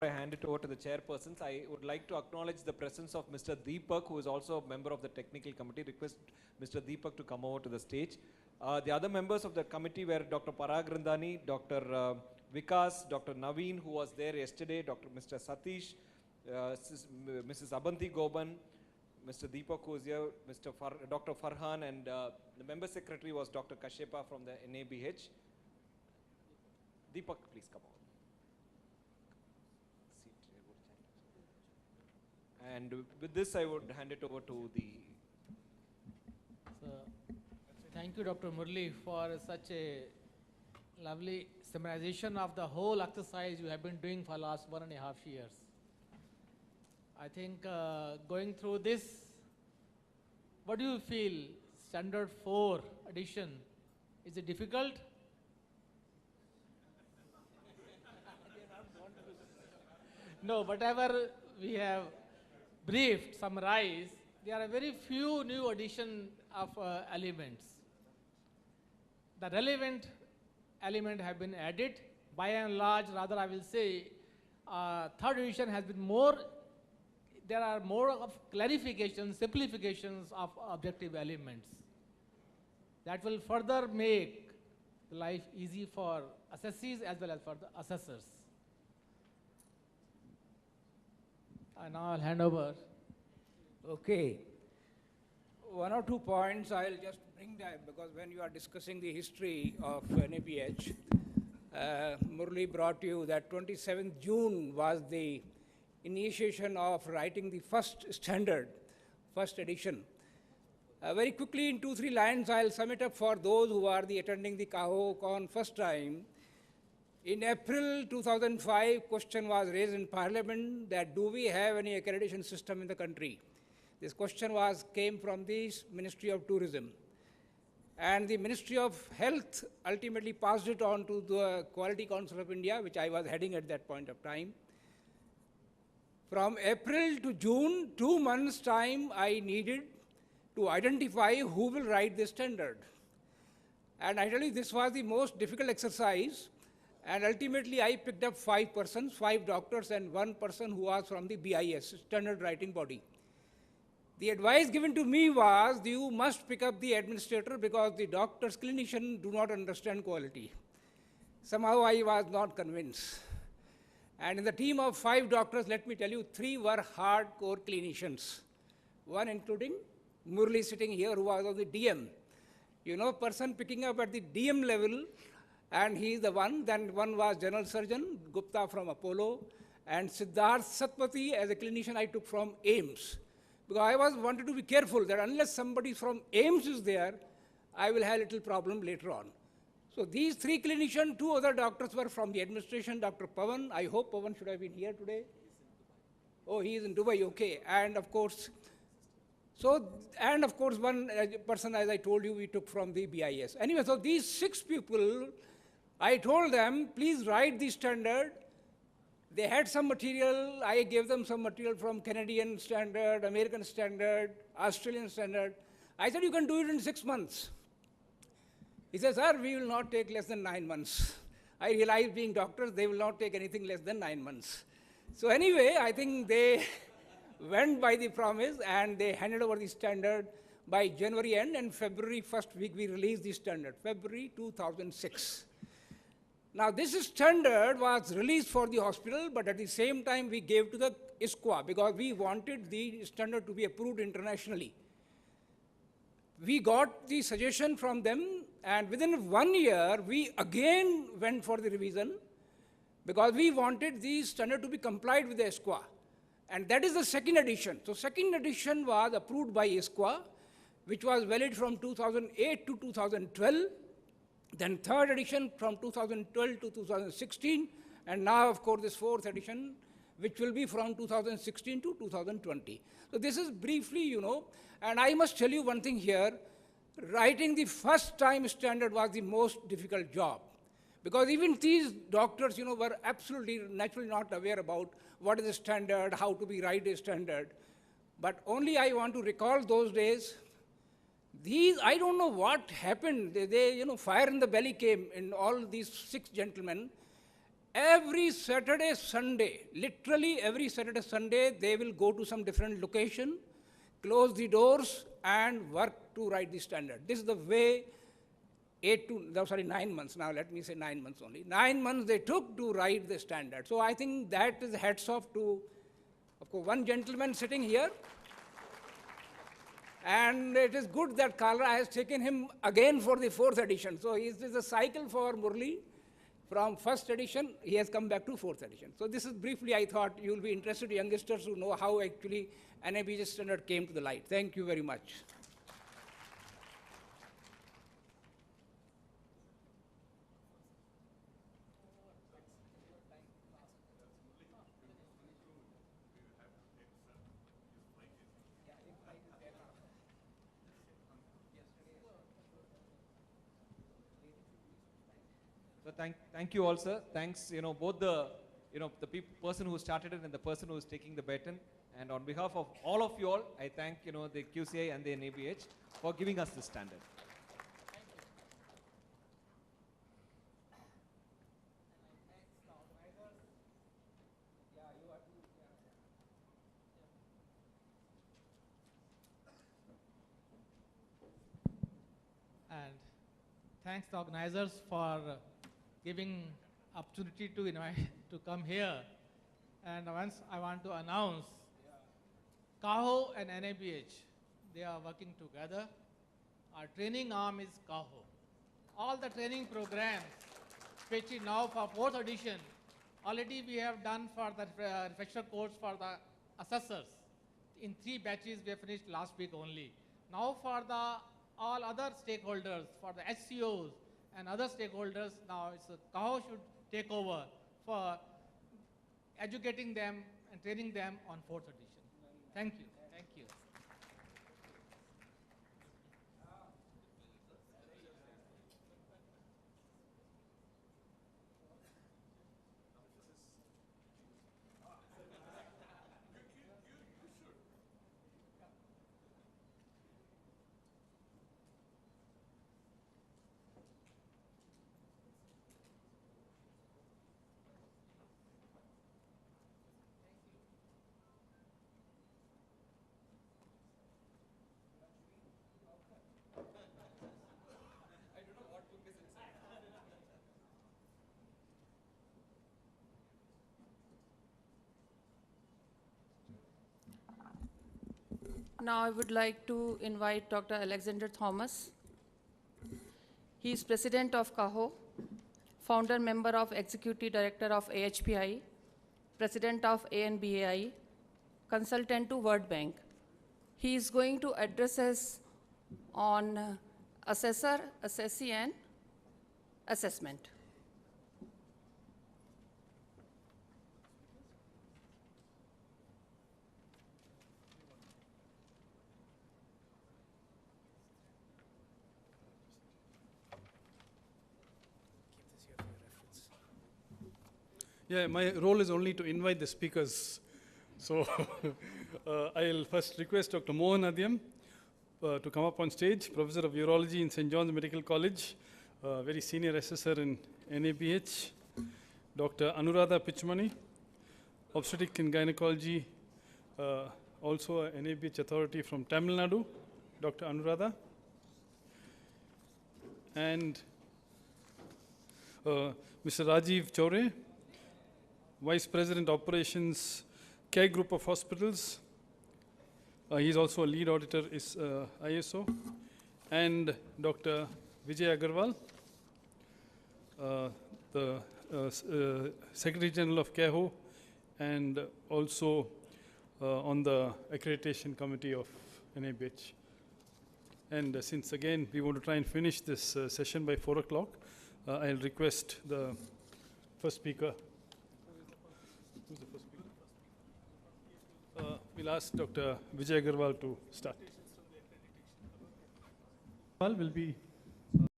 I hand it over to the chairpersons, I would like to acknowledge the presence of Mr. Deepak, who is also a member of the technical committee. Request Mr. Deepak to come over to the stage. The other members of the committee were Dr. Parag Randani, Dr. Vikas, Dr. Naveen, who was there yesterday, Mr. Satish, Mrs. Abanti Goban, Mr. Deepak, who is here, Dr. Farhan, and the member secretary was Dr. Kashyapa from the NABH. Deepak, please come on. And with this, I would hand it over to the... So, thank you, Dr. Murli, for such a lovely summarization of the whole exercise you have been doing for the last 1.5 years. I think going through this, what do you feel? Standard 4 edition, is it difficult? No, whatever we have briefed, summarized, there are very few new addition of elements. The relevant element have been added. By and large, rather I will say, third edition has been more, there are more of clarifications, simplifications of objective elements. That will further make life easy for assessees as well as for the assessors. And now I'll hand over. Okay. 1 or 2 points I'll just bring that, because when you are discussing the history of NABH, Murli brought you that 27th June was the initiation of writing the first standard, first edition. Very quickly in 2-3 lines, I'll sum it up for those who are attending the CAHO-CON first time. In April 2005, question was raised in Parliament that do we have any accreditation system in the country? This question came from the Ministry of Tourism. And the Ministry of Health ultimately passed it on to the Quality Council of India, which I was heading at that point of time. From April to June, 2 months' time, I needed to identify who will write this standard. And I tell you, this was the most difficult exercise. And ultimately, I picked up 5 persons, 5 doctors, and 1 person who was from the BIS, Standard Writing Body. The advice given to me was, you must pick up the administrator because the doctors, clinicians do not understand quality. Somehow I was not convinced. And in the team of 5 doctors, let me tell you, 3 were hardcore clinicians. 1 including Murli sitting here, who was on the DM. You know, person picking up at the DM level, and he is the one. Then 1 was general surgeon, Gupta from Apollo, and Siddharth Satpathy as a clinician I took from AIIMS. Because I wanted to be careful that unless somebody from AIIMS is there, I will have a little problem later on. So these 3 clinicians, 2 other doctors were from the administration, Dr. Pawan. I hope Pawan should have been here today. Oh, he is in Dubai, okay. And of course, 1 person, as I told you, we took from the BIS. Anyway, so these 6 people, I told them, please write the standard. They had some material. I gave them some material from Canadian standard, American standard, Australian standard. I said, you can do it in 6 months. He says, sir, we will not take less than 9 months. I realized being doctors, they will not take anything less than 9 months. So anyway, I think they went by the promise and they handed over the standard by January end, and February first week we released the standard, February 2006. Now this standard was released for the hospital, but at the same time we gave to the ISQA because we wanted the standard to be approved internationally. We got the suggestion from them, and within 1 year, we again went for the revision because we wanted the standard to be complied with the ISQA. And that is the 2nd edition. So 2nd edition was approved by ISQA, which was valid from 2008 to 2012. Then 3rd edition from 2012 to 2016. And now, of course, this 4th edition, which will be from 2016 to 2020. So this is briefly, you know, and I must tell you one thing here. Writing the first time standard was the most difficult job. Because even these doctors, you know, were absolutely naturally not aware about what is a standard, how to be write a standard. But only I want to recall those days. These, I don't know what happened. They, you know, fire in the belly came in all these 6 gentlemen. every Saturday, Sunday, literally every Saturday, Sunday, they will go to some different location, close the doors, and work to write the standard. This is the way 9 months now, let me say 9 months only. 9 months they took to write the standard. So I think that is hats off to, of course, one gentleman sitting here. And it is good that Kalra has taken him again for the 4th edition. So it is a cycle for Murli. From 1st edition, he has come back to 4th edition. So this is briefly, I thought you will be interested, youngsters, to know how actually NABJ standard came to the light. Thank you very much. So thank you all, sir. Thanks, both the, the person who started it and the person who is taking the baton. And on behalf of all of you all, I thank, the QCI and the NABH for giving us this standard. And thanks to organizers for giving opportunity to invite to come here. And once I want to announce, KAHO and NABH, they are working together. Our training arm is KAHO. All the training programs, especially now for 4th edition, already we have done for the refresher course for the assessors. In 3 batches we have finished last week only. Now for the all other stakeholders, for the SCOs and other stakeholders, now it's KAHO should take over for educating them and training them on 4th edition. Thank you. Thank you. Now I would like to invite Dr. Alexander Thomas. He is President of KAHO, founder member of Executive Director of AHPI, President of ANBAI, consultant to World Bank. He is going to address us on assessor, assessee, and assessment. Yeah, my role is only to invite the speakers. So I'll first request Dr. Mohan Adhyam to come up on stage, Professor of Urology in St. John's Medical College, very senior assessor in NABH. Dr. Anuradha Pichmani, obstetric and gynecology, also a NABH authority from Tamil Nadu, Dr. Anuradha. And Mr. Rajiv Chaure, Vice President Operations, Care Group of Hospitals. He's also a lead auditor is ISO. And Dr. Vijay Agarwal, the Secretary General of KAHO, and also on the accreditation committee of NABH. And since again we want to try and finish this session by 4 o'clock, I'll request the first speaker. Who's the first speaker? We'll ask Dr. Vijay Agarwal to start. Will be